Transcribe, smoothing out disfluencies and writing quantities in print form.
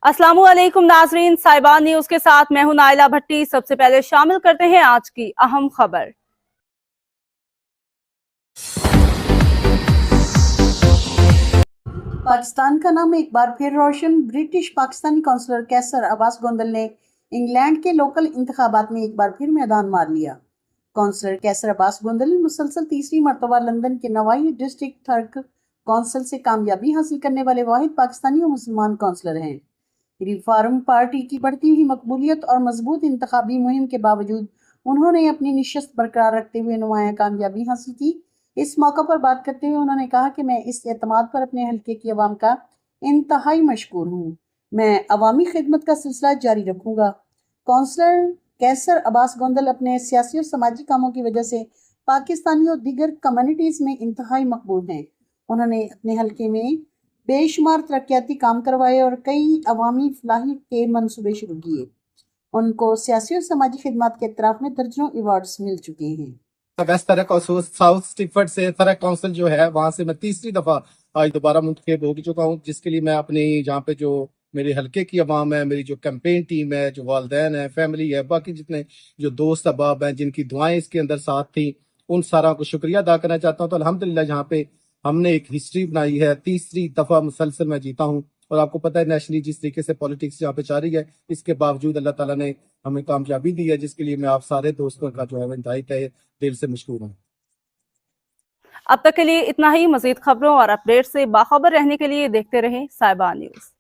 अस्सलामु अलैकुम नाजरीन, साहिबान न्यूज के साथ मैं हूं नाइला भट्टी। सबसे पहले शामिल करते हैं आज की अहम खबर। पाकिस्तान का नाम एक बार फिर रोशन। ब्रिटिश पाकिस्तानी काउंसलर कैसर अब्बास गोंदल ने इंग्लैंड के लोकल इंतखाबात में एक बार फिर मैदान मार लिया। काउंसलर कैसर अब्बास गोंदल मुसलसल तीसरी मरतबा लंदन के नवाई डिस्ट्रिक्ट थर्क काउंसिल से कामयाबी हासिल करने वाले वाहिद पाकिस्तानी और मुसलमान काउंसलर हैं। रिफॉर्म पार्टी की बढ़ती हुई मकबूलियत और मजबूत इंतखाबी मुहिम के बावजूद उन्होंने अपनी निशस्त बरकरार रखते हुए नुमाया कामयाबी हासिल की। इस मौका पर बात करते हुए उन्होंने कहा कि मैं इस एतमाद पर अपने हल्के की आवाम का इंतहाई मशकूर हूँ। मैं अवामी खिदमत का सिलसिला जारी रखूँगा। काउंसलर कैसर अब्बास गोंदल अपने सियासी और समाजी कामों की वजह से पाकिस्तानी और दीगर कम्युनिटीज़ में इंतहाई मकबूल हैं। उन्होंने अपने हल्के में बेशुमार तरक्याती काम करवाए और कई अवामी फलाही के मंसूबे शुरू किए। उनको सियासी और समाजी खिदमत के इतराफ में दर्जनों अवार्ड्स मिल चुके हैं। वेस्ट तरक और साउथ स्टिफर्ड से तरक काउंसिल जो है वहां से मैं तीसरी दफा आज दोबारा मुंतखब हो चुका हूँ, जिसके लिए मैं अपनी यहाँ पे जो मेरे हल्के की अवाम है, मेरी जो कैंपेन टीम है, जो वालदैन है, फैमिली है, बाकी जितने जो दोस्त अहबाब हैं जिनकी दुआएं इसके अंदर साथ थी, उन सारा को शुक्रिया अदा करना चाहता हूँ। तो अल्हम्दुलिल्लाह यहाँ पे हमने एक हिस्ट्री बनाई है, तीसरी दफा मुसलसल मैं जीता हूँ। और आपको पता है नेशनली जिस तरीके से पॉलिटिक्स यहाँ पे जा रही है, इसके बावजूद अल्लाह ताला ने हमें कामयाबी दी है, जिसके लिए मैं आप सारे दोस्तों का जो है इंतहाई तहे दिल से मशकूर हूँ। अब तक के लिए इतना ही। मजीद खबरों और अपडेट से बाखबर रहने के लिए देखते रहें साहिबान न्यूज।